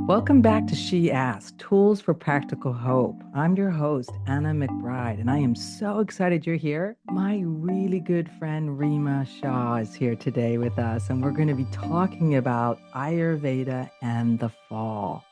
Welcome back to She Asked, Tools for Practical Hope. I'm your host, Anna McBride, and I am so excited you're here. My really good friend Rima Shah is here today with us, and we're going to be talking about Ayurveda and the fall.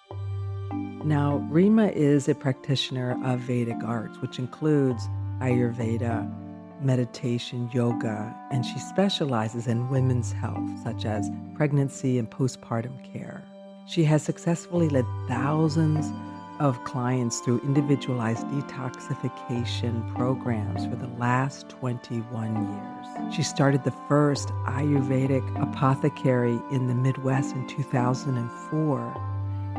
Now, Rima is a practitioner of Vedic arts, which includes Ayurveda, meditation, yoga, and she specializes in women's health, such as pregnancy and postpartum care. She has successfully led thousands of clients through individualized detoxification programs for the last 21 years. She started the first Ayurvedic apothecary in the Midwest in 2004.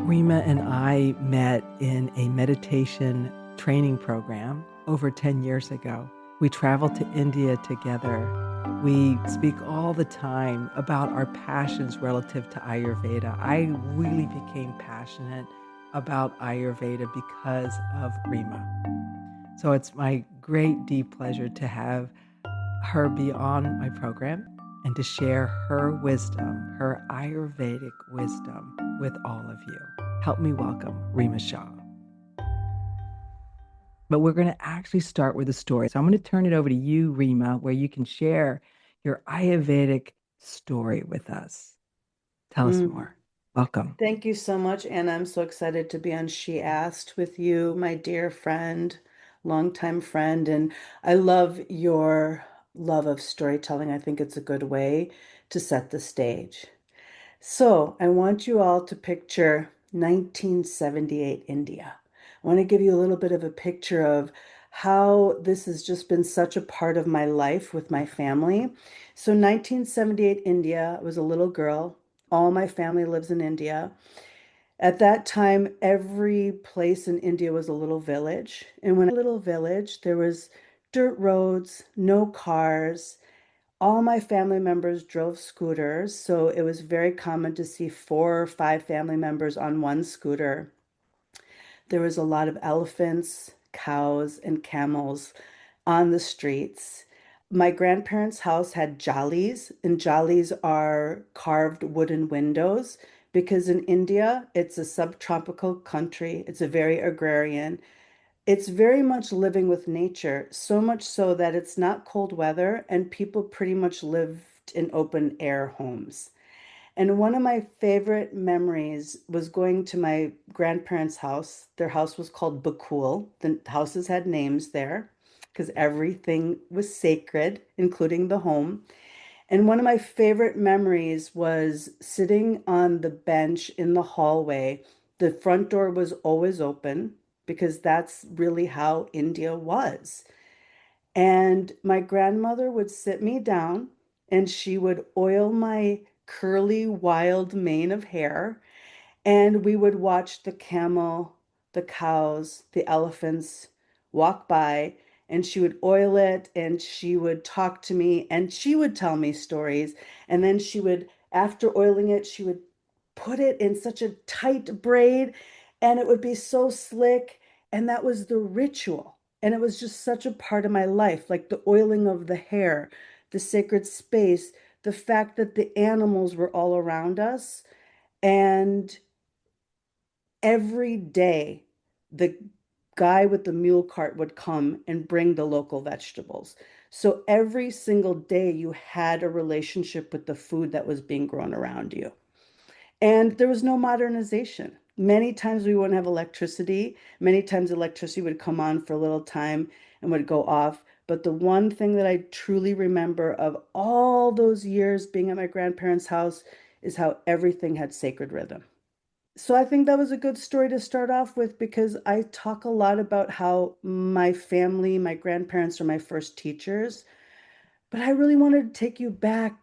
Rima and I met in a meditation training program over 10 years ago. We traveled to India together. We speak all the time about our passions relative to Ayurveda. I really became passionate about Ayurveda because of Rima. So it's my great, deep pleasure to have her be on my program and to share her wisdom, her Ayurvedic wisdom with all of you. Help me welcome Rima Shah. But we're going to actually start with a story. So I'm going to turn it over to you, Rima, where you can share your Ayurvedic story with us. Tell us Mm. more. Welcome. Thank you so much, Anna. I'm so excited to be on She Asked with you, my dear friend, longtime friend. And I love your love of storytelling. I think it's a good way to set the stage. So I want you all to picture 1978 India. I want to give you a little bit of a picture of how this has just been such a part of my life with my family. So 1978 India, I was a little girl. All my family lives in India. At that time, every place in India was a little village. And when a little village, there was dirt roads, no cars. All my family members drove scooters, so it was very common to see 4 or 5 family members on one scooter. There was a lot of elephants, cows, and camels on the streets. My grandparents' house had jalis, and jalis are carved wooden windows because in India, it's a subtropical country. It's a very agrarian. It's very much living with nature, so much so that it's not cold weather and people pretty much lived in open air homes. And one of my favorite memories was going to my grandparents' house. Their house was called Bakul. The houses had names there because everything was sacred, including the home. And one of my favorite memories was sitting on the bench in the hallway. The front door was always open because that's really how India was. And my grandmother would sit me down and she would oil my curly, wild mane of hair. And we would watch the camel, the cows, the elephants walk by, and she would oil it and she would talk to me and she would tell me stories. And then she would, after oiling it, she would put it in such a tight braid and it would be so slick. And that was the ritual. And it was just such a part of my life, like the oiling of the hair, the sacred space, the fact that the animals were all around us. And every day, the guy with the mule cart would come and bring the local vegetables. So every single day, you had a relationship with the food that was being grown around you. And there was no modernization. Many times we wouldn't have electricity. Many times electricity would come on for a little time and would go off. But the one thing that I truly remember of all those years being at my grandparents' house is how everything had sacred rhythm. So I think that was a good story to start off with because I talk a lot about how my family, my grandparents are my first teachers, but I really wanted to take you back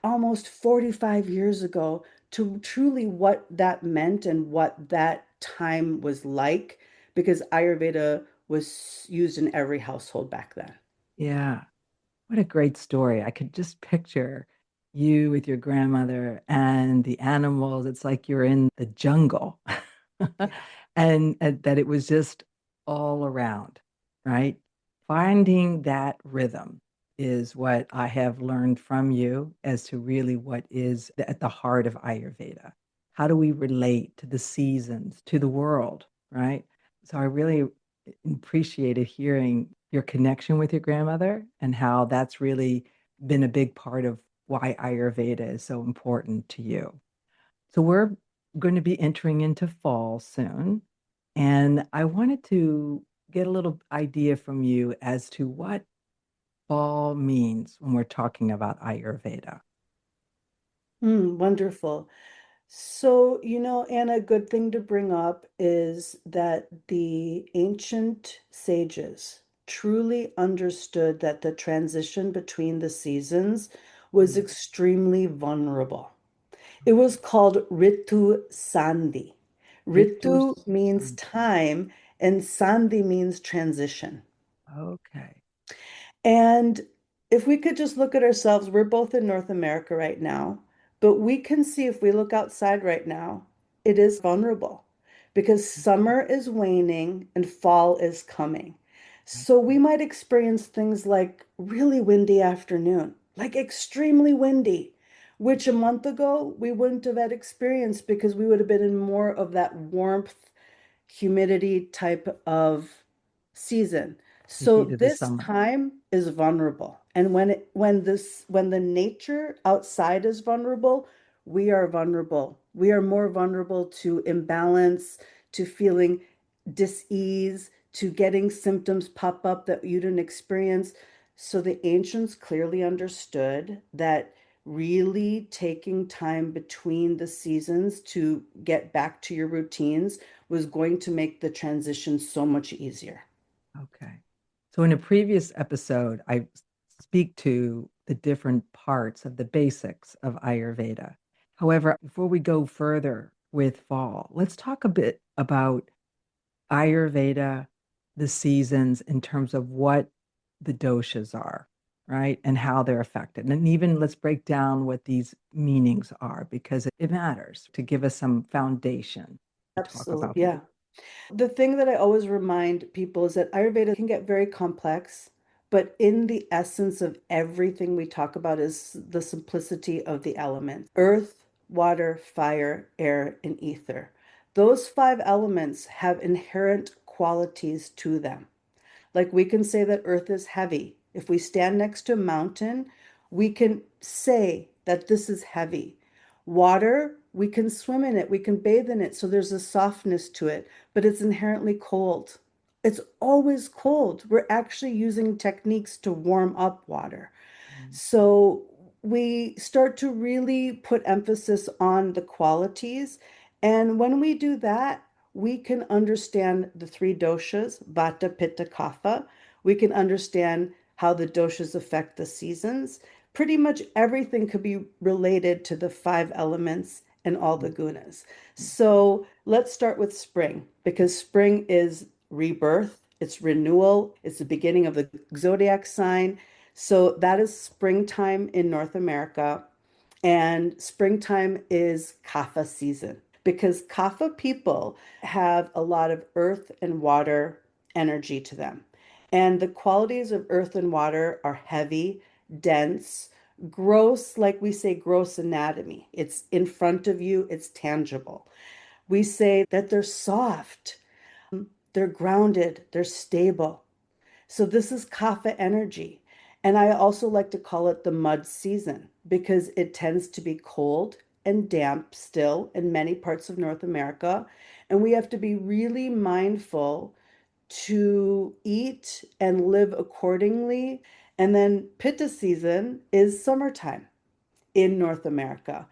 almost 45 years ago to truly what that meant and what that time was like because Ayurveda was used in every household back then. Yeah. What a great story. I could just picture you with your grandmother and the animals. It's like you're in the jungle Yeah. and that it was just all around, right? Finding that rhythm is what I have learned from you as to really what is at the heart of Ayurveda. how do we relate to the seasons, to the world, right? So I really appreciated hearing your connection with your grandmother and how that's really been a big part of why Ayurveda is so important to you. So we're going to be entering into fall soon, and I wanted to get a little idea from you as to what fall means when we're talking about Ayurveda. Wonderful. So, Anna, a good thing to bring up is that the ancient sages truly understood that the transition between the seasons was Mm. extremely vulnerable. It was called Ritu Sandhi. Ritu Ritu means Sandhi. time, and Sandhi means transition. Okay. And if we could just look at ourselves, we're both in North America right now, but we can see if we look outside right now, it is vulnerable because summer is waning and fall is coming. I So we see. might experience things like really windy afternoon, like extremely windy, which a month ago we wouldn't have had experienced because we would have been in more of that warmth humidity type of season. The So heat of the this summer. time is vulnerable. And when the nature outside is vulnerable, we are vulnerable. We are more vulnerable to imbalance, to feeling dis-ease, to getting symptoms pop up that you didn't experience. So the ancients clearly understood that really taking time between the seasons to get back to your routines was going to make the transition so much easier. Okay. So in a previous episode, I speak to the different parts of the basics of Ayurveda. However, before we go further with fall, let's talk a bit about Ayurveda, the seasons in terms of what the doshas are, right? And how they're affected. And even let's break down what these meanings are because it matters to give us some foundation to talk about. Absolutely. Yeah. The thing that I always remind people is that Ayurveda can get very complex, but in the essence of everything we talk about is the simplicity of the elements: earth, water, fire, air, and ether. Those five elements have inherent qualities to them. Like we can say that earth is heavy. If we stand next to a mountain, we can say that this is heavy. Water, we can swim in it, we can bathe in it. So there's a softness to it, but it's inherently cold. It's always cold. We're actually using techniques to warm up water. Mm. So we start to really put emphasis on the qualities. And when we do that, we can understand the three doshas, Vata, Pitta, Kapha. We can understand how the doshas affect the seasons. Pretty much everything could be related to the five elements and all the gunas. So let's start with spring because spring is rebirth, it's renewal, it's the beginning of the zodiac sign. So that is springtime in North America. And springtime is Kapha season because Kapha people have a lot of earth and water energy to them. And the qualities of earth and water are heavy, dense, gross, like we say, gross anatomy. It's in front of you, it's tangible. We say that they're soft, they're grounded, they're stable. So this is kapha energy. And I also like to call it the mud season because it tends to be cold and damp still in many parts of North America. And we have to be really mindful to eat and live accordingly. And then pitta season is summertime in North America,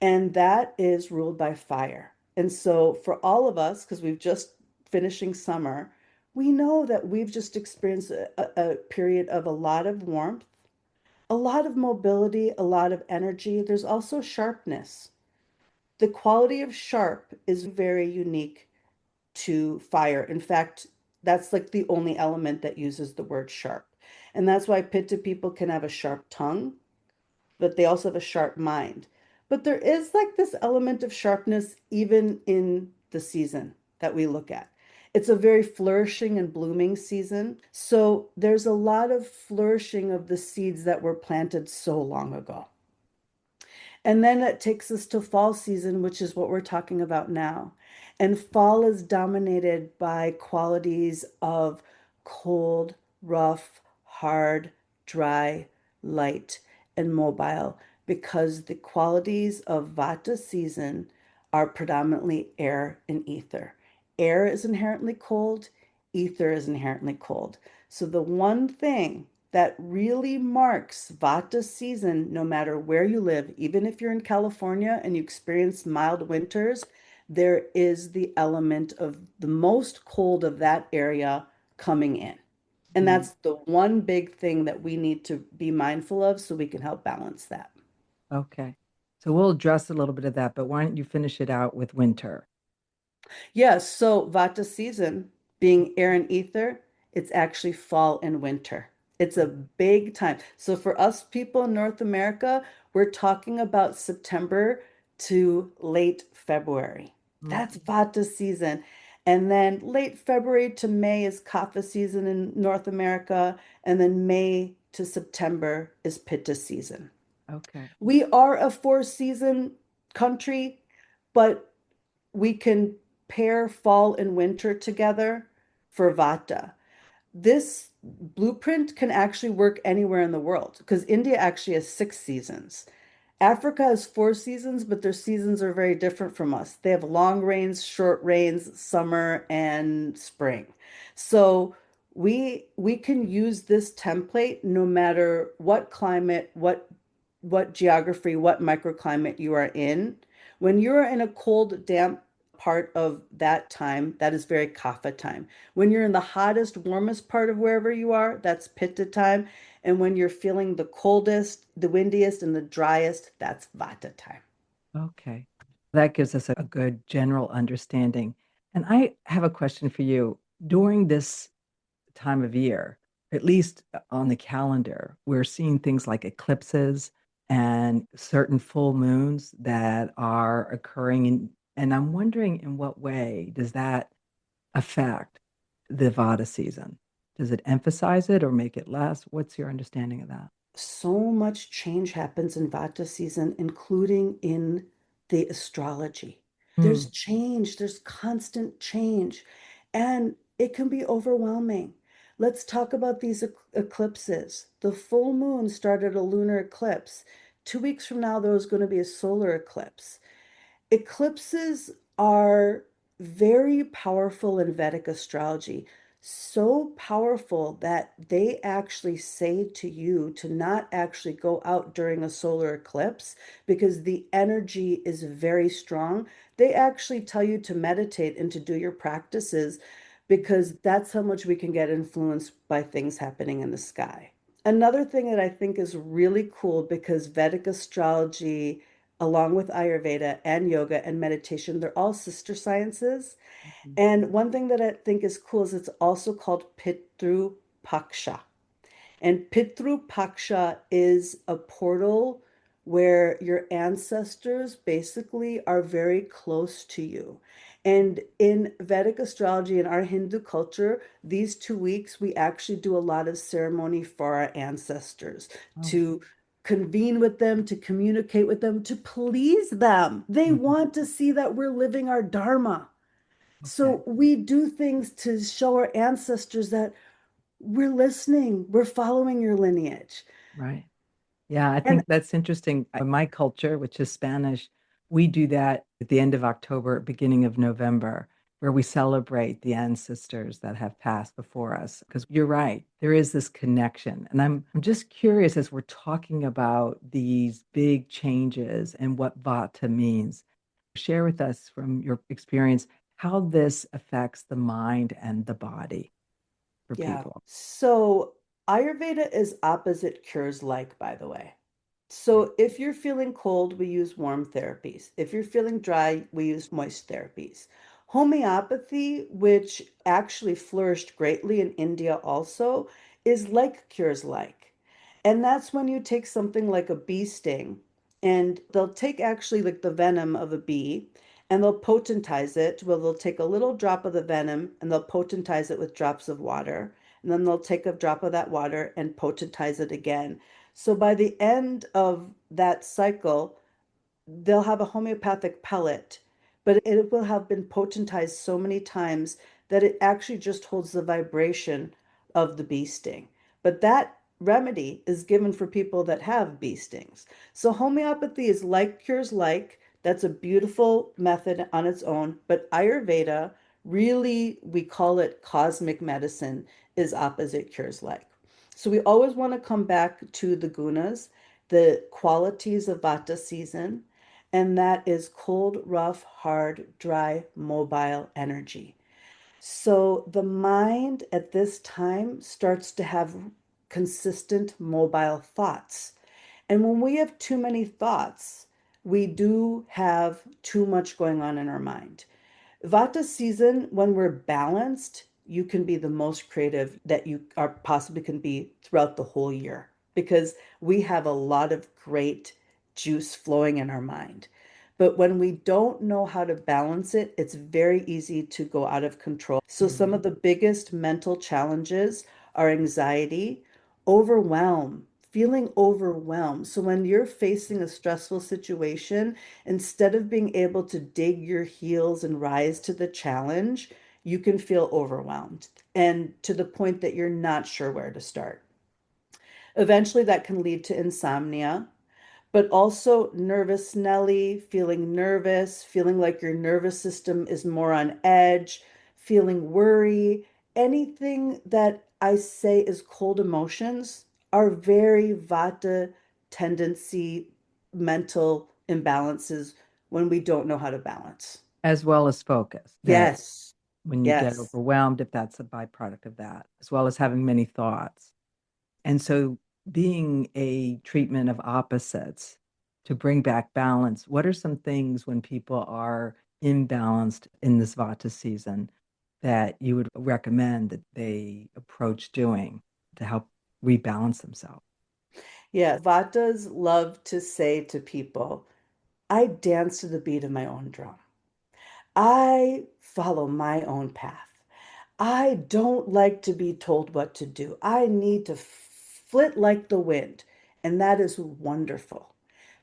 and that is ruled by fire. And so for all of us, because we've just finishing summer, we know that we've just experienced a period of a lot of warmth, a lot of mobility, a lot of energy. There's also sharpness. The quality of sharp is very unique to fire. In fact, that's like the only element that uses the word sharp. And that's why Pitta people can have a sharp tongue, but they also have a sharp mind. But there is like this element of sharpness even in the season that we look at. It's a very flourishing and blooming season. So there's a lot of flourishing of the seeds that were planted so long ago. And then it takes us to fall season, which is what we're talking about now. And fall is dominated by qualities of cold, rough, hard, dry, light, and mobile, because the qualities of Vata season are predominantly air and ether. Air is inherently cold, ether is inherently cold. So the one thing that really marks Vata season, no matter where you live, even if you're in California and you experience mild winters, there is the element of the most cold of that area coming in. And Mhm. that's the one big thing that we need to be mindful of so we can help balance that. Okay. So we'll address a little bit of that, but why don't you finish it out with winter? Yes, so Vata season being air and ether, it's actually fall and winter. It's a big time. So for us people in North America, we're talking about September to late February. That's Mhm. Vata season. And then late February to May is Kapha season in North America. And then May to September is Pitta season. Okay. We are a four-season country, but we can pair fall and winter together for Vata. This blueprint can actually work anywhere in the world because India actually has 6 seasons. Africa has 4 seasons, but their seasons are very different from us. They have long rains, short rains, summer, and spring. So we can use this template no matter what climate, what geography, what microclimate you are in. When you're in a cold, damp part of that time, that is very kapha time. When you're in the hottest, warmest part of wherever you are, that's pitta time. And when you're feeling the coldest, the windiest, and the driest, that's vata time. Okay. That gives us a good general understanding. And I have a question for you. During this time of year, at least on the calendar, we're seeing things like eclipses and certain full moons that are occurring. And I'm wondering, in what way does that affect the Vata season? Does it emphasize it or make it less? What's your understanding of that? So much change happens in vata season, including in the astrology. There's Mm. change, there's constant change, and it can be overwhelming. Let's talk about these eclipses. The full moon started a lunar eclipse. 2 weeks from now, there's going to be a solar eclipse. Eclipses are very powerful in Vedic astrology, so powerful that they actually say to you to not actually go out during a solar eclipse because the energy is very strong. They actually tell you to meditate and to do your practices because that's how much we can get influenced by things happening in the sky. Another thing that I think is really cool because Vedic astrology, along with Ayurveda and yoga and meditation, they're all sister sciences. Mhm. And one thing that I think is cool is it's also called Pitru Paksha. And Pitru Paksha is a portal where your ancestors basically are very close to you. And in Vedic astrology and our Hindu culture, these 2 weeks, we actually do a lot of ceremony for our ancestors Oh. to convene with them, to communicate with them, to please them. They Mhm. want to see that we're living our dharma. Okay. So we do things to show our ancestors that we're listening, we're following your lineage. Right. Yeah, I And think that's interesting. In my culture, which is Spanish, we do that at the end of October, beginning of November, where we celebrate the ancestors that have passed before us. Because you're right, there is this connection. And I'm just curious as we're talking about these big changes and what Vata means. Share with us from your experience how this affects the mind and the body for yeah, people. so Ayurveda is opposite cures like, by the way. Right. So if you're feeling cold, we use warm therapies. If you're feeling dry, we use moist therapies. Homeopathy, which actually flourished greatly in India also, is like cures like. And that's when you take something like a bee sting, and they'll take actually like the venom of a bee and they'll potentize it. Well, they'll take a little drop of the venom and they'll potentize it with drops of water. And then they'll take a drop of that water and potentize it again. So by the end of that cycle, they'll have a homeopathic pellet, but it will have been potentized so many times that it actually just holds the vibration of the bee sting. But that remedy is given for people that have bee stings. So homeopathy is like cures like. That's a beautiful method on its own. But Ayurveda, really, we call it cosmic medicine, is opposite cures like. So we always want to come back to the gunas, the qualities of Vata season, and that is cold, rough, hard, dry, mobile energy. So the mind at this time starts to have consistent mobile thoughts. And when we have too many thoughts, we do have too much going on in our mind. Vata season, when we're balanced, you can be the most creative that you are possibly can be throughout the whole year because we have a lot of great juice flowing in our mind. But when we don't know how to balance it, it's very easy to go out of control. So some of the biggest mental challenges are anxiety, overwhelm, feeling overwhelmed. So when you're facing a stressful situation, instead of being able to dig your heels and rise to the challenge, you can feel overwhelmed and to the point that you're not sure where to start. Eventually, that can lead to insomnia, but also nervous Nelly, feeling nervous, feeling like your nervous system is more on edge, feeling worry. Anything that I say is cold emotions are very Vata tendency mental imbalances when we don't know how to balance. As well as focus, that Yes, when you get yes. overwhelmed, if that's a byproduct of that, as well as having many thoughts. And so, being a treatment of opposites to bring back balance, what are some things when people are imbalanced in this Vata season that you would recommend that they approach doing to help rebalance themselves? Yeah, Vatas love to say to people, I dance to the beat of my own drum. I follow my own path. I don't like to be told what to do. I need to flit like the wind. And that is wonderful.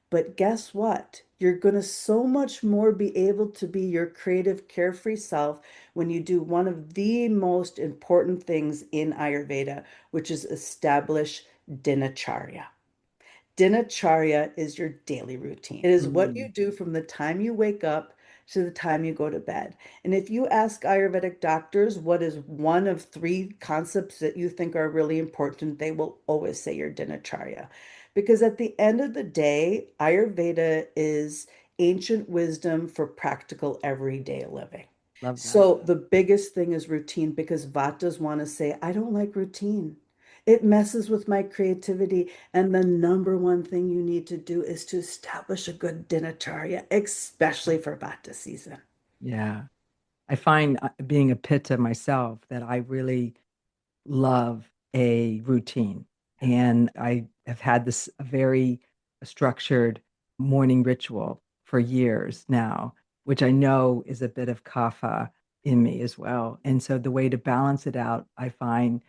But guess what? You're going to so much more be able to be your creative, carefree self when you do one of the most important things in Ayurveda, which is establish dinacharya. Dinacharya is your daily routine. It is what you Mm, do from the time you wake up to the time you go to bed. And if you ask Ayurvedic doctors what is one of three concepts that you think are really important, they will always say your dinacharya. Because at the end of the day, Ayurveda is ancient wisdom for practical everyday living. love that. So the biggest thing is routine because Vatas want to say, I don't like routine. It messes with my creativity. And the number one thing you need to do is to establish a good dinacharya, especially for Vata season. Yeah. I find being a Pitta myself that I really love a routine. And I have had this very structured morning ritual for years now, which I know is a bit of kapha in me as well. And so the way to balance it out, I find,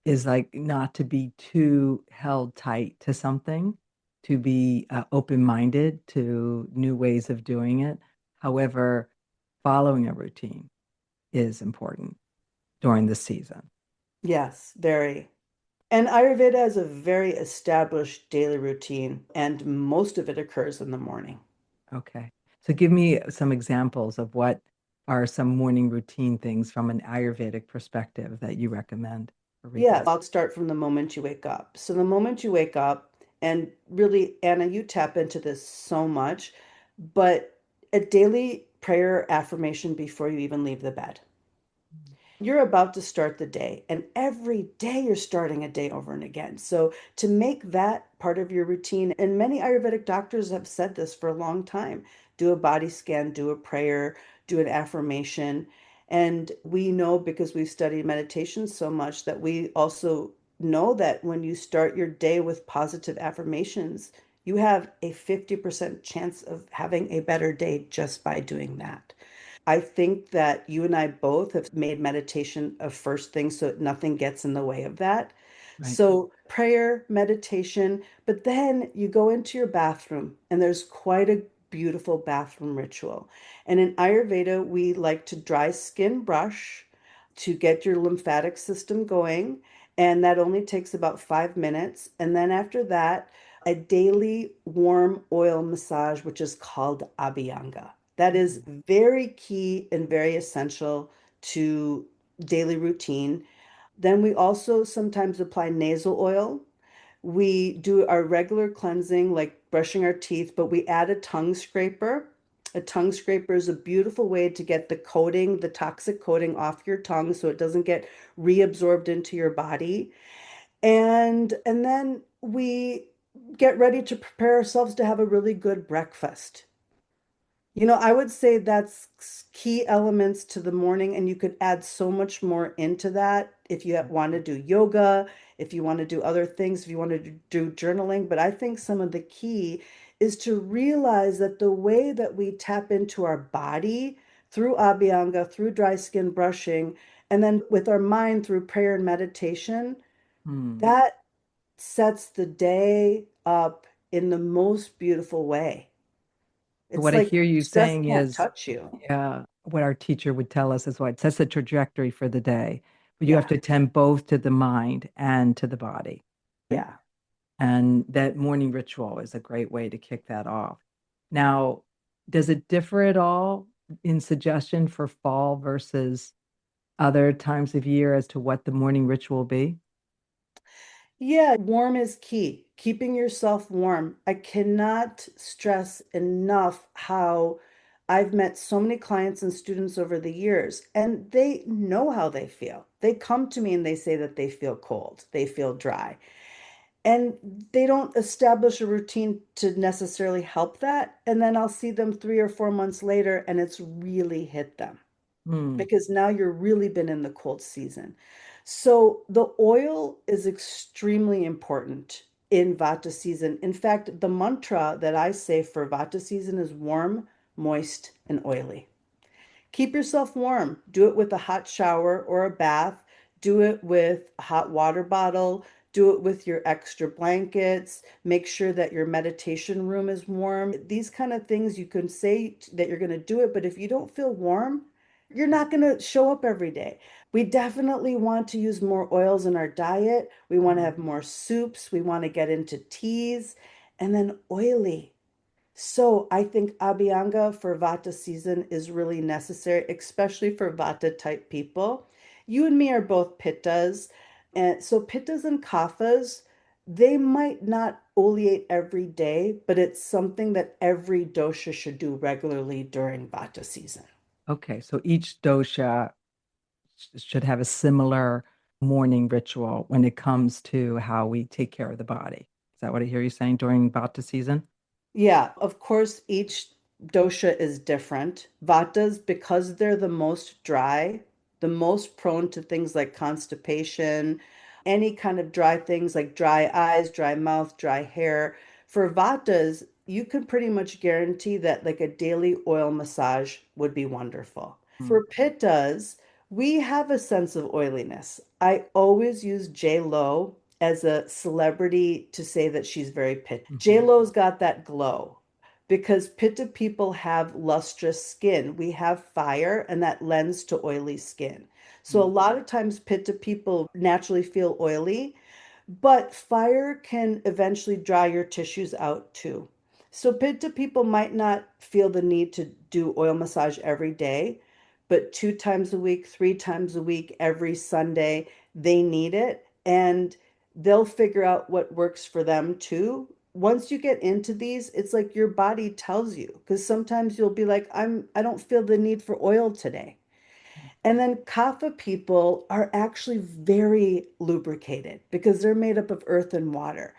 is like not to be too held tight to something, to be open-minded to new ways of doing it. However, following a routine is important during the season. Yes, very. And Ayurveda has a very established daily routine, and most of it occurs in the morning. Okay. So give me some examples of what are some morning routine things from an Ayurvedic perspective that you recommend for Yes, rebalance. I'll start from the moment you wake up. So the moment you wake up, and really, Anna, you tap into this so much, but a daily prayer affirmation before you even leave the bed. You're about to start the day, and every day you're starting a day over and again. So, to make that part of your routine, and many Ayurvedic doctors have said this for a long time, do a body scan, do a prayer, do an affirmation. And we know because we've studied meditation so much that we also know that when you start your day with positive affirmations, you have a 50% chance of having a better day just by doing that. I think that you and I both have made meditation a first thing so nothing gets in the way of that. Right. So, prayer, meditation, but then you go into your bathroom and there's quite a beautiful bathroom ritual. And in Ayurveda, we like to dry skin brush to get your lymphatic system going. And that only takes about 5 minutes. And then after that, a daily warm oil massage, which is called Abhyanga. That is very key and very essential to daily routine. Then we also sometimes apply nasal oil. We do our regular cleansing, like brushing our teeth, but we add a tongue scraper. A tongue scraper is a beautiful way to get the coating, the toxic coating off your tongue so it doesn't get reabsorbed into your body. And then we get ready to prepare ourselves to have a really good breakfast. I would say that's key elements to the morning, and you could add so much more into that if you want to do yoga, if you want to do other things, if you want to do journaling. But I think some of the key is to realize that the way that we tap into our body through Abhyanga, through dry skin brushing, and then with our mind through prayer and meditation, Hmm. that sets the day up in the most beautiful way. It's What I like hear you stress saying can't is, touch you. yeah, what our teacher would tell us is what sets the trajectory for the day. But you have Yeah, to attend both to the mind and to the body, right? yeah. And that morning ritual is a great way to kick that off. Now, does it differ at all in suggestion for fall versus other times of year as to what the morning ritual will be? Yeah, warm is key. Keeping yourself warm. I cannot stress enough how I've met so many clients and students over the years, and they know how they feel. They come to me and they say that they feel cold, they feel dry, and they don't establish a routine to necessarily help that. And then I'll see them 3 or 4 months later, and it's really hit them, Hmm. because now you're really been in the cold season. So the oil is extremely important in Vata season. In fact, the mantra that I say for Vata season is warm, moist, and oily. Keep yourself warm. Do it with a hot shower or a bath. Do it with a hot water bottle. Do it with your extra blankets. Make sure that your meditation room is warm. These kind of things you can say that you're going to do it, but if you don't feel warm, you're not going to show up every day. We definitely want to use more oils in our diet. We want to have more soups. We want to get into teas, and then oily. So I think Abhyanga for Vata season is really necessary, especially for Vata type people. You and me are both Pittas. And so Pittas and Kaphas, they might not oleate every day, but it's something that every dosha should do regularly during Vata season. Okay, so each dosha should have a similar morning ritual when it comes to how we take care of the body. Is that what I hear you saying during Vata season? Yeah, of course, each dosha is different. Vatas, because they're the most dry, the most prone to things like constipation, any kind of dry things like dry eyes, dry mouth, dry hair. For Vatas, you can pretty much guarantee that like a daily oil massage would be wonderful. Hmm. For Pittas, we have a sense of oiliness. I always use J Lo as a celebrity to say that she's very Pitta. J Mhm. Lo's got that glow because Pitta people have lustrous skin. We have fire, and that lends to oily skin. So a Hmm. lot of times Pitta people naturally feel oily, but fire can eventually dry your tissues out too. So Pitta people might not feel the need to do oil massage every day, but 2 times a week, 3 times a week, every Sunday, they need it. And they'll figure out what works for them too. Once you get into these, it's like your body tells you, because sometimes you'll be like, I don't feel the need for oil today. And then Kapha people are actually very lubricated because they're made up of earth and water.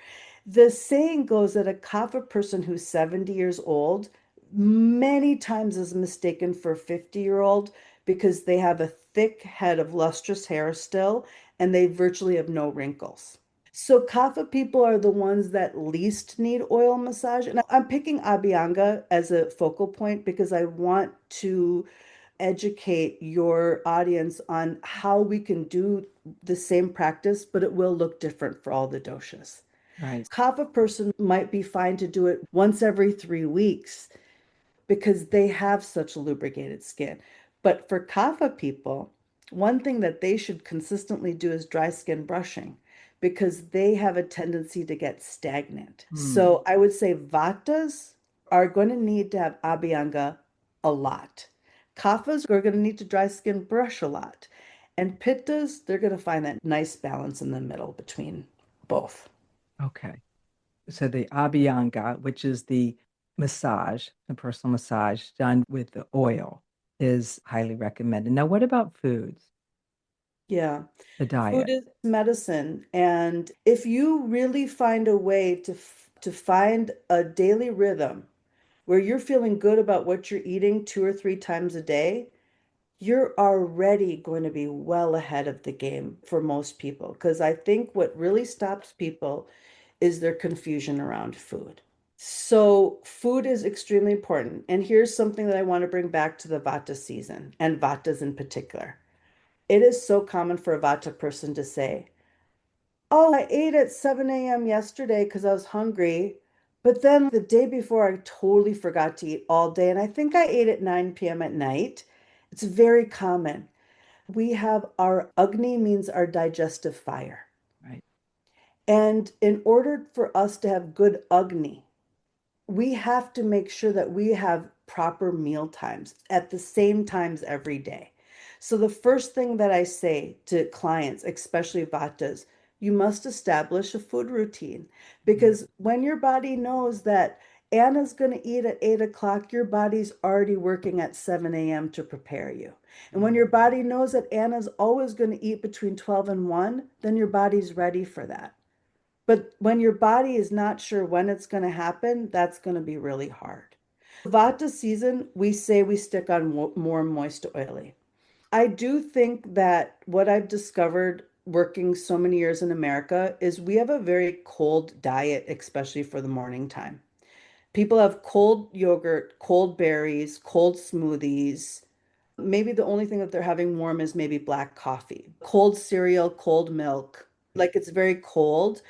The saying goes that a Kapha person who's 70 years old many times is mistaken for a 50-year-old because they have a thick head of lustrous hair still, and they virtually have no wrinkles. So Kapha people are the ones that least need oil massage. And I'm picking Abhyanga as a focal point because I want to educate your audience on how we can do the same practice, but it will look different for all the doshas. Right. Kapha person might be fine to do it once every 3 weeks. because they have such lubricated skin. But for Kapha people, one thing that they should consistently do is dry skin brushing because they have a tendency to get stagnant. Hmm. So I would say Vatas are going to need to have Abhyanga a lot. Kaphas are going to need to dry skin brush a lot. And Pittas, they're going to find that nice balance in the middle between both. Okay. So the Abhyanga, which is the massage, the personal massage done with the oil, is highly recommended. Now, what about foods, Yeah. the Food diet? is medicine. And if you really find a way to find a daily rhythm where you're feeling good about what you're eating 2 or 3 times a day, you're already going to be well ahead of the game for most people. Because I think what really stops people is their confusion around food. So, food is extremely important. And here's something that I want to bring back to the Vata season and Vatas in particular. It is so common for a Vata person to say, "Oh, I ate at 7 a.m. yesterday because I was hungry. But then the day before, I totally forgot to eat all day. And I think I ate at 9 p.m. at night." It's very common. We have our Agni means our digestive fire. Right. And in order for us to have good Agni, we have to make sure that we have proper meal times at the same times every day. So the first thing that I say to clients, especially Vatas, you must establish a food routine Mm, because when your body knows that Anna's going to eat at 8 o'clock, your body's already working at 7 a.m. to prepare you. And when mm, your body knows that Anna's always going to eat between 12 and 1, then your body's ready for that. But when your body is not sure when it's going to happen, that's going to be really hard. Vata season, we say we stick on more moist oily. I do think that what I've discovered working so many years in America is we have a very cold diet, especially for the morning time. People have cold yogurt, cold berries, cold smoothies. Maybe the only thing that they're having warm is maybe black coffee, cold cereal, cold milk. Like it's very cold.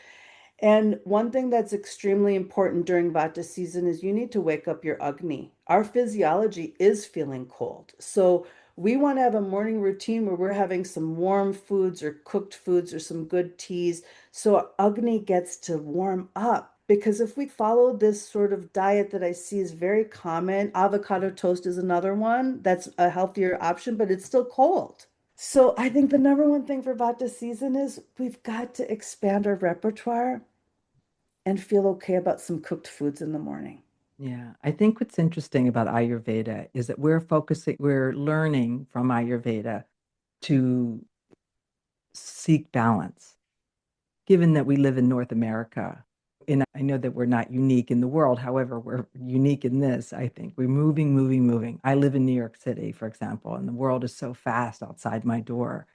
And one thing that's extremely important during Vata season is you need to wake up your Agni. Our physiology is feeling cold. So we want to have a morning routine where we're having some warm foods or cooked foods or some good teas so our Agni gets to warm up. Because if we follow this sort of diet that I see is very common, avocado toast is another one that's a healthier option, but it's still cold. So I think the number one thing for Vata season is we've got to expand our repertoire and feel okay about some cooked foods in the morning. yeah. I think what's interesting about Ayurveda is that we're learning from Ayurveda to seek balance, given that we live in North America. And I know that we're not unique in the world. However, we're unique in this, I think. We're moving, moving, moving. I live in New York City, for example, and the world is so fast outside my door.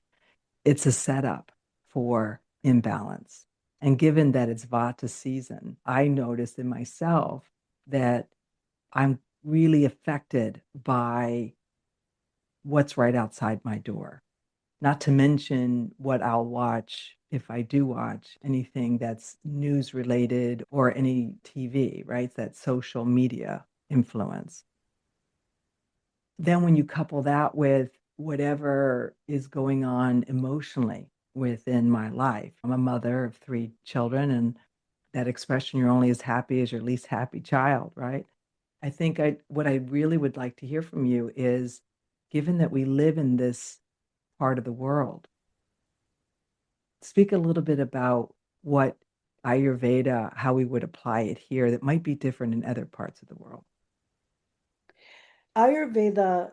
It's a setup for imbalance. And given that it's Vata season, I notice in myself that I'm really affected by what's right outside my door. Not to mention what I'll watch if I do watch anything that's news related or any TV, right? That social media influence. Then when you couple that with whatever is going on emotionally within my life, I'm a mother of three children, and that expression, you're only as happy as your least happy child, right? I think what I really would like to hear from you is, given that we live in this part of the world, speak a little bit about what Ayurveda, how we would apply it here that might be different in other parts of the world. Ayurveda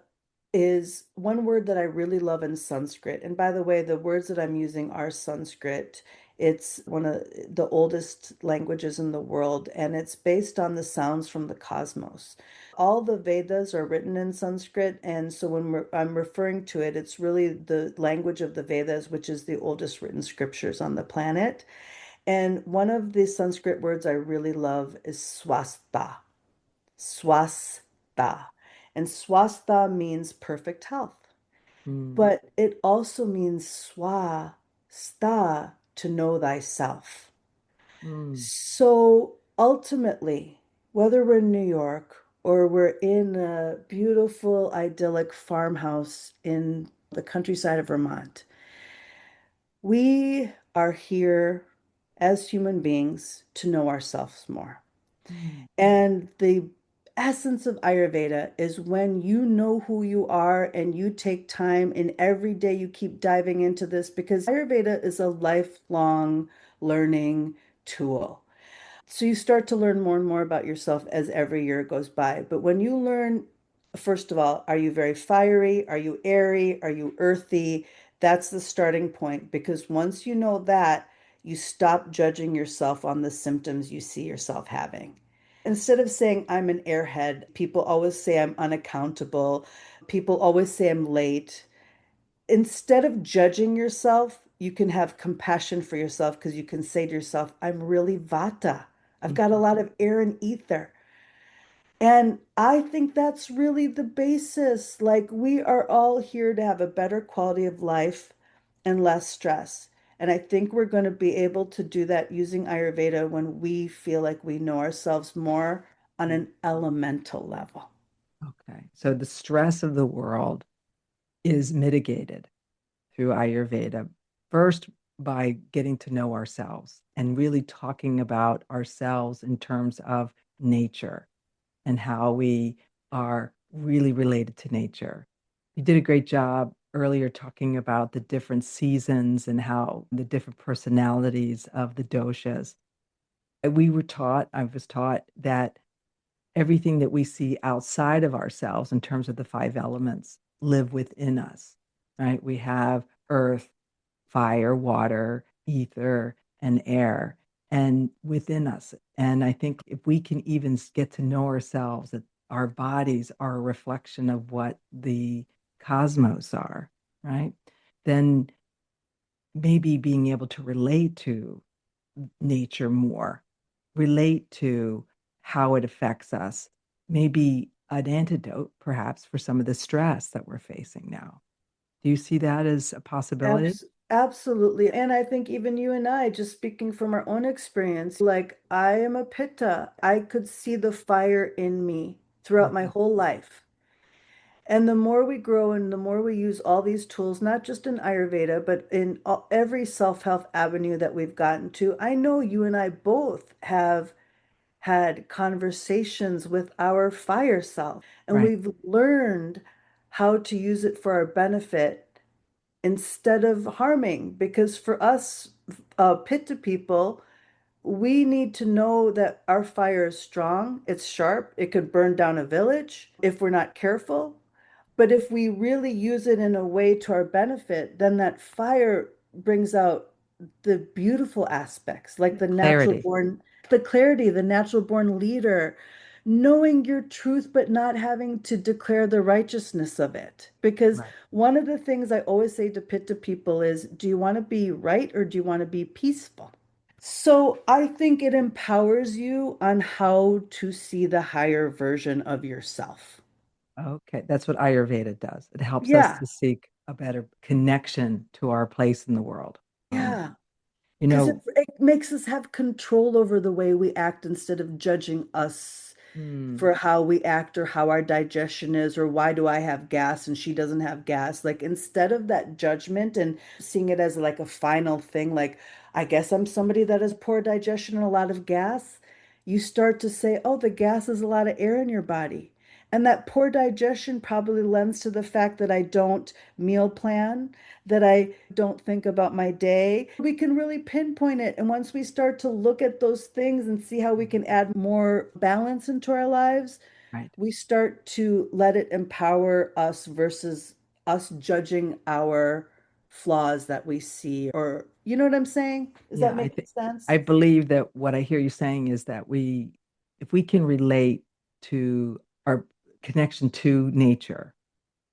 is one word that I really love in Sanskrit. And by the way, the words that I'm using are Sanskrit. It's one of the oldest languages in the world, and it's based on the sounds from the cosmos. All the Vedas are written in Sanskrit, and so when I'm referring to it, it's really the language of the Vedas, which is the oldest written scriptures on the planet. And one of the Sanskrit words I really love is swastha. Swastha. And swastha means perfect health, Mm, but it also means swastha, to know thyself. mm, So ultimately, whether we're in New York or we're in a beautiful, idyllic farmhouse in the countryside of Vermont. We are here as human beings to know ourselves more. Mm. And the essence of Ayurveda is when you know who you are and you take time and every day you keep diving into this because Ayurveda is a lifelong learning tool. So you start to learn more and more about yourself as every year goes by. But when you learn, first of all, are you very fiery? Are you airy? Are you earthy? That's the starting point because once you know that, you stop judging yourself on the symptoms you see yourself having. Instead of saying I'm an airhead, people always say I'm unaccountable. People always say I'm late. Instead of judging yourself, you can have compassion for yourself because you can say to yourself, I'm really Vata. I've got a Mhm. lot of air and ether. And I think that's really the basis. Like, we are all here to have a better quality of life and less stress. And I think we're going to be able to do that using Ayurveda when we feel like we know ourselves more on Mm. an elemental level. Okay. So the stress of the world is mitigated through Ayurveda, first by getting to know ourselves and really talking about ourselves in terms of nature and how we are really related to nature. You did a great job earlier talking about the different seasons and how the different personalities of the doshas. I was taught that everything that we see outside of ourselves in terms of the five elements live within us, right? We have earth, fire, water, ether, and air, and within us. And I think if we can even get to know ourselves, that our bodies are a reflection of what the cosmos are, right? Then maybe being able to relate to nature more, relate to how it affects us, maybe an antidote perhaps for some of the stress that we're facing now. Do you see that as a possibility? Absolutely. And I think even you and I, just speaking from our own experience, like I am a Pitta. I could see the fire in me throughout my Mhm. whole life. And the more we grow and the more we use all these tools, not just in Ayurveda, but in every self-help avenue that we've gotten to, I know you and I both have had conversations with our fire self, and Right. we've learned how to use it for our benefit instead of harming. Because for us, Pitta people, we need to know that our fire is strong, it's sharp, it could burn down a village if we're not careful. But if we really use it in a way to our benefit, then that fire brings out the beautiful aspects, like the natural Clarity. born, the clarity, the natural born leader, knowing your truth, but not having to declare the righteousness of it. Because Right. one of the things I always say to Pitta people is, do you want to be right or do you want to be peaceful? So I think it empowers you on how to see the higher version of yourself. Okay. That's what Ayurveda does. It helps us Yeah, to seek a better connection to our place in the world. yeah. You Because know, it makes us have control over the way we act instead of judging us hmm, for how we act or how our digestion is or why do I have gas and she doesn't have gas. Like instead of that judgment and seeing it as like a final thing, like I guess I'm somebody that has poor digestion and a lot of gas, you start to say, oh, the gas is a lot of air in your body. And that poor digestion probably lends to the fact that I don't meal plan, that I don't think about my day. We can really pinpoint it. And once we start to look at those things and see how we can add more balance into our lives, right. we start to let it empower us versus us judging our flaws that we see. Or, you know what I'm saying? Is that Yeah, making I sense? believe that what I hear you saying is that if we can relate to our connection to nature,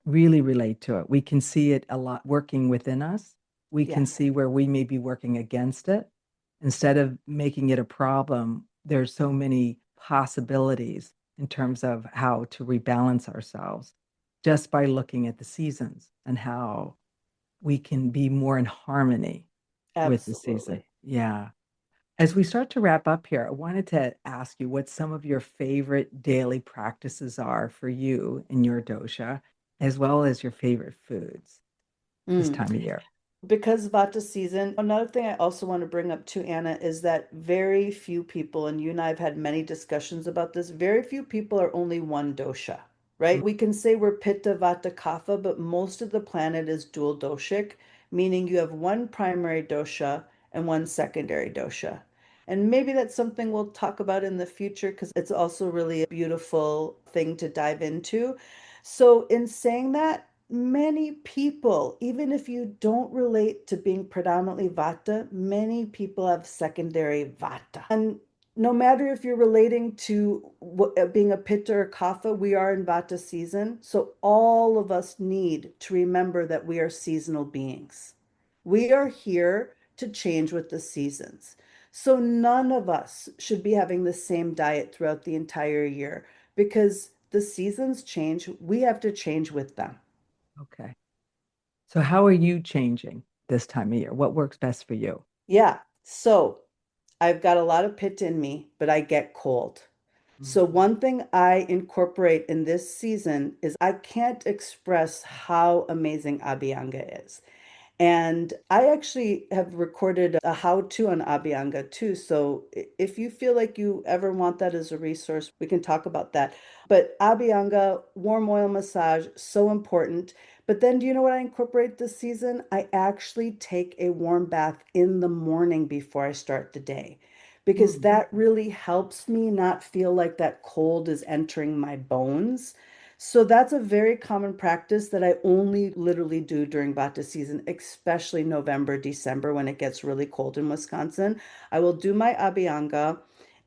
really relate to it, we can see it a lot working within us. We can Yes, see where we may be working against it. Instead of making it a problem, there's so many possibilities in terms of how to rebalance ourselves just by looking at the seasons and how we can be more in harmony with the season. absolutely. Yeah. As we start to wrap up here, I wanted to ask you what some of your favorite daily practices are for you in your dosha, as well as your favorite foods this Mm. time of year. Because Vata season, another thing I also want to bring up too, Anna, is that very few people, and you and I have had many discussions about this, very few people are only one dosha, right? Mm. We can say we're Pitta, Vata, Kapha, but most of the planet is dual doshic, meaning you have one primary dosha and one secondary dosha. And maybe that's something we'll talk about in the future because it's also really a beautiful thing to dive into. So, in saying that, many people, even if you don't relate to being predominantly Vata, many people have secondary Vata. And no matter if you're relating to being a Pitta or Kapha, we are in Vata season. So all of us need to remember that we are seasonal beings. We are here to change with the seasons. So none of us should be having the same diet throughout the entire year because the seasons change. We have to change with them. Okay. So, how are you changing this time of year? What works best for you? Yeah. So I've got a lot of pit in me, but I get cold. So Mhm. one thing I incorporate in this season is I can't express how amazing Abhyanga is. And I actually have recorded a how-to on Abhyanga too. So if you feel like you ever want that as a resource, we can talk about that. But Abhyanga, warm oil massage, so important. But then do you know what I incorporate this season? I actually take a warm bath in the morning before I start the day because Mm. that really helps me not feel like that cold is entering my bones. So that's a very common practice that I only literally do during Vata season, especially November, December when it gets really cold in Wisconsin. I will do my Abhyanga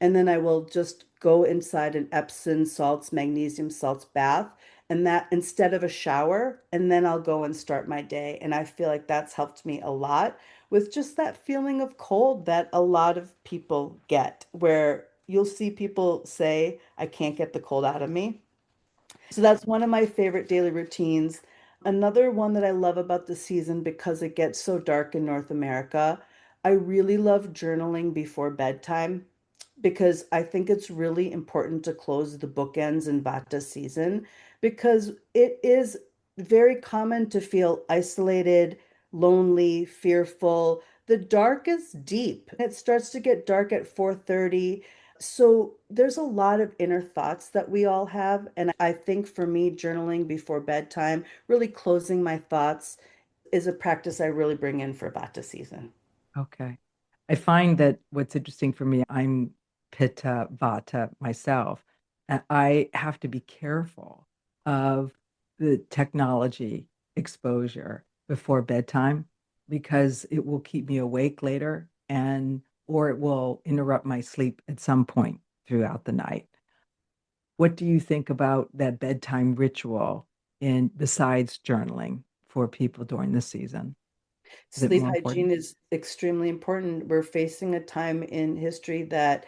and then I will just go inside an Epsom salts, magnesium salts bath, and that instead of a shower, and then I'll go and start my day. And I feel like that's helped me a lot with just that feeling of cold that a lot of people get, where you'll see people say, I can't get the cold out of me. So that's one of my favorite daily routines. Another one that I love about the season because it gets so dark in North America, I really love journaling before bedtime because I think it's really important to close the bookends in Vata season because it is very common to feel isolated, lonely, fearful. The dark is deep. It starts to get dark at 4:30. So there's a lot of inner thoughts that we all have. And I think for me, journaling before bedtime, really closing my thoughts is a practice I really bring in for Vata season. Okay. I find that what's interesting for me, I'm Pitta Vata myself. And I have to be careful of the technology exposure before bedtime because it will keep me awake later and or it will interrupt my sleep at some point throughout the night. What do you think about that bedtime ritual in besides journaling for people during the season? Is it Sleep more hygiene important? is extremely important. We're facing a time in history that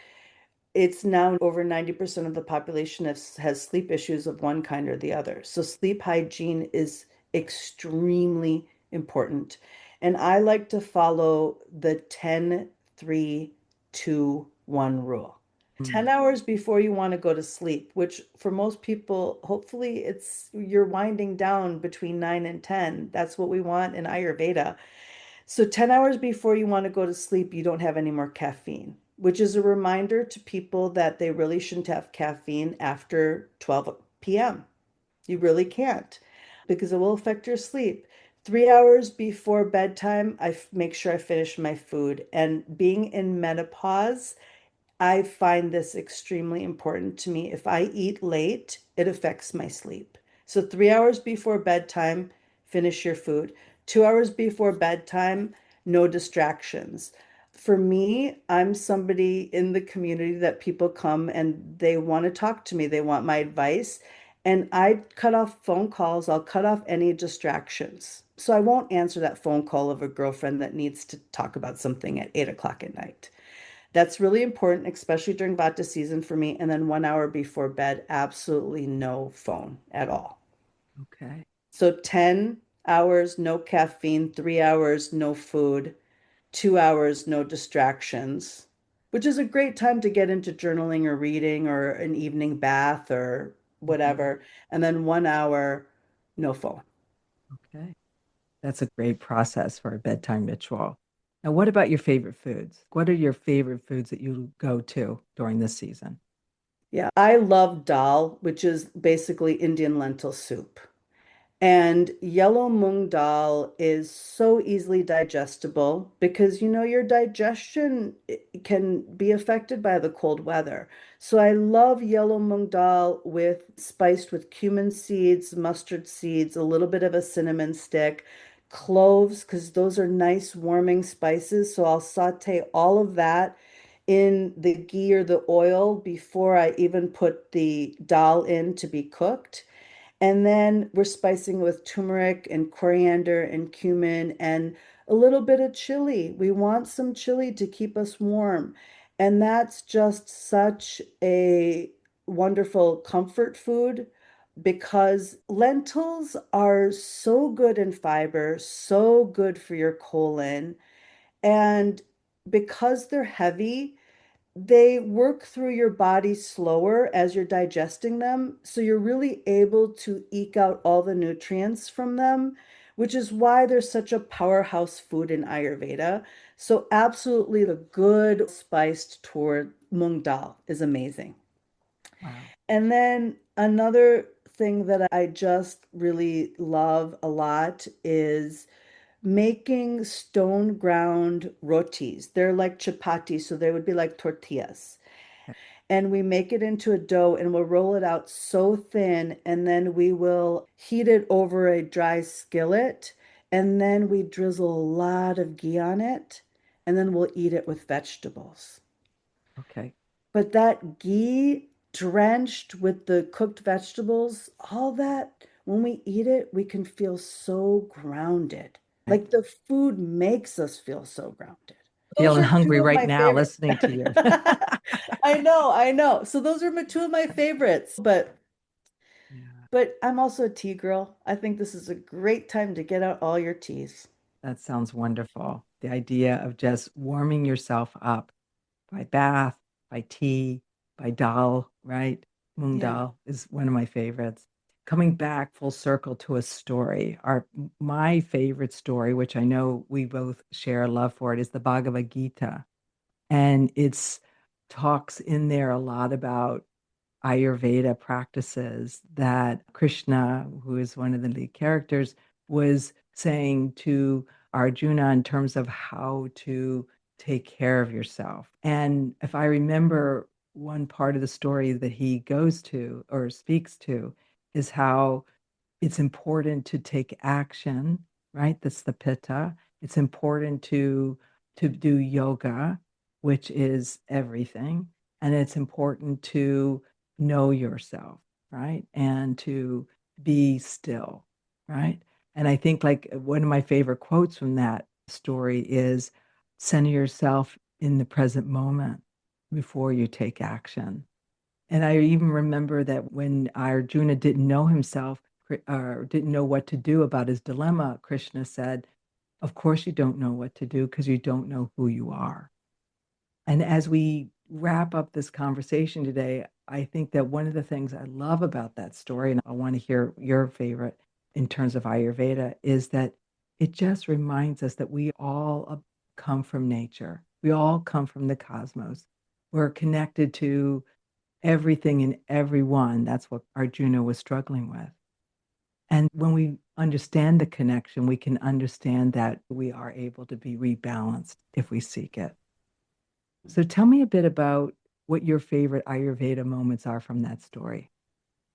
it's now over 90% of the population has sleep issues of one kind or the other. So sleep hygiene is extremely important. And I like to follow the 10-3-2-1 rule. 10 Mm. hours before you want to go to sleep, which for most people, hopefully it's you're winding down between 9 and 10. That's what we want in Ayurveda. So 10 hours before you want to go to sleep, you don't have any more caffeine, which is a reminder to people that they really shouldn't have caffeine after 12 p.m. You really can't because it will affect your sleep. 3 hours before bedtime, make sure I finish my food. And being in menopause, I find this extremely important to me. If I eat late, it affects my sleep. So 3 hours before bedtime, finish your food. 2 hours before bedtime, no distractions. For me, I'm somebody in the community that people come and they want to talk to me. They want my advice. And I cut off phone calls. I'll cut off any distractions. So I won't answer that phone call of a girlfriend that needs to talk about something at 8 o'clock at night. That's really important, especially during Vata season for me. And then 1 hour before bed, absolutely no phone at all. Okay. So 10 hours, no caffeine, 3 hours, no food, 2 hours, no distractions. which is a great time to get into journaling or reading or an evening bath or Mhm. whatever. And then 1 hour, no phone. Okay. That's a great process for a bedtime ritual. Now, what about your favorite foods? What are your favorite foods that you go to during this season? Yeah, I love dal, which is basically Indian lentil soup. And yellow mung dal is so easily digestible because your digestion can be affected by the cold weather. So I love yellow mung dal with spiced with cumin seeds, mustard seeds, a little bit of a cinnamon stick, cloves, because those are nice warming spices. So I'll saute all of that in the ghee or the oil before I even put the dal in to be cooked. And then we're spicing with turmeric and coriander and cumin and a little bit of chili. We want some chili to keep us warm. And that's just such a wonderful comfort food because lentils are so good in fiber, so good for your colon. And because they're heavy, they work through your body slower as you're digesting them. So you're really able to eke out all the nutrients from them, which is why they're such a powerhouse food in Ayurveda. So absolutely the good spiced toward mung dal is amazing. Wow. And then another thing that I just really love a lot is making stone ground rotis. They're like chapati, so they would be like tortillas. And we make it into a dough and we'll roll it out so thin and then we will heat it over a dry skillet and then we drizzle a lot of ghee on it and then we'll eat it with vegetables. Okay. But that ghee drenched with the cooked vegetables, all that, when we eat it, we can feel so grounded. Okay. Like the food makes us feel so grounded. Those Feeling are two hungry of right my now favorite. listening to you. I know, I know. So those are two of my favorites, but Yeah, I'm also a tea girl. I think this is a great time to get out all your teas. that sounds wonderful. The idea of just warming yourself up by bath, by tea, by dal, right? Moong Yeah. dal is one of my favorites. Coming back full circle to a story, my favorite story, which I know we both share a love for it, is the Bhagavad Gita. And it's talks in there a lot about Ayurveda practices that Krishna, who is one of the lead characters, was saying to Arjuna in terms of how to take care of yourself. And if I remember one part of the story that he goes to or speaks to is how it's important to take action, right? That's the pitta. It's important to do yoga, which is everything, and it's important to know yourself, right? And to be still, right? And I think like one of my favorite quotes from that story is center yourself in the present moment before you take action. And I even remember that when Arjuna didn't know himself or didn't know what to do about his dilemma, Krishna said, of course you don't know what to do because you don't know who you are. And as we wrap up this conversation today, I think that one of the things I love about that story, and I want to hear your favorite in terms of Ayurveda, is that it just reminds us that we all come from nature. We all come from the cosmos. We're connected to everything and everyone. That's what Arjuna was struggling with. And when we understand the connection, we can understand that we are able to be rebalanced if we seek it. So tell me a bit about what your favorite Ayurveda moments are from that story.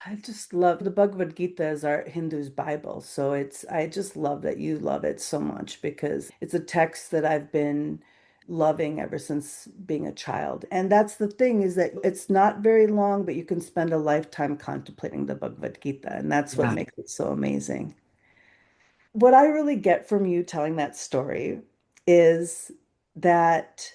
I just love the Bhagavad Gita is our Hindu's Bible. So I just love that you love it so much because it's a text that I've been loving ever since being a child. And that's the thing is that it's not very long, but you can spend a lifetime contemplating the Bhagavad Gita. And that's what Yeah. makes it so amazing. What I really get from you telling that story is that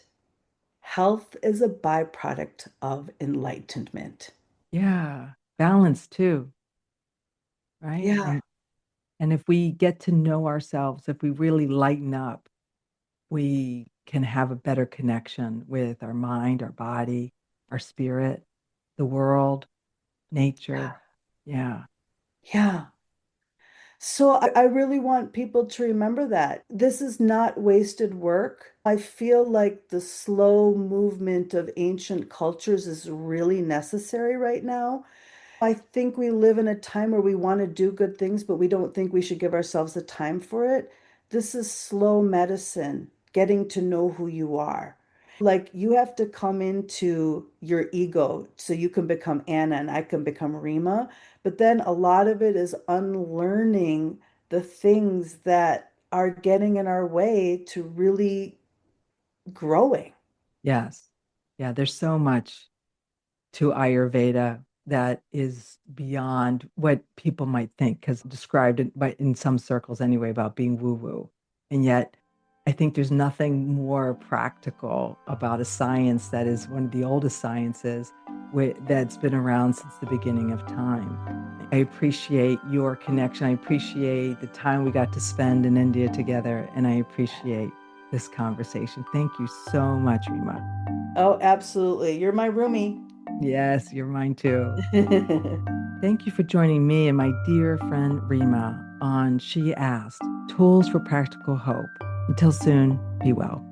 health is a byproduct of enlightenment. Yeah. Balance too, right? Yeah. And if we get to know ourselves, if we really lighten up, we can have a better connection with our mind, our body, our spirit, the world, Yeah. nature. Yeah. Yeah. So I really want people to remember that this is not wasted work. I feel like the slow movement of ancient cultures is really necessary right now. I think we live in a time where we want to do good things, but we don't think we should give ourselves the time for it. This is slow medicine, getting to know who you are. Like you have to come into your ego so you can become Anna and I can become Rima. But then a lot of it is unlearning the things that are getting in our way to really growing. Yes. Yeah. There's so much to Ayurveda that is beyond what people might think, because described in some circles anyway about being woo-woo. And yet, I think there's nothing more practical about a science that is one of the oldest sciences that's been around since the beginning of time. I appreciate your connection. I appreciate the time we got to spend in India together, and I appreciate this conversation. Thank you so much, Rima. Oh, absolutely. You're my roomie. Yes, you're mine too. Thank you for joining me and my dear friend Rima on She Asked Tools for Practical Hope. Until soon, be well.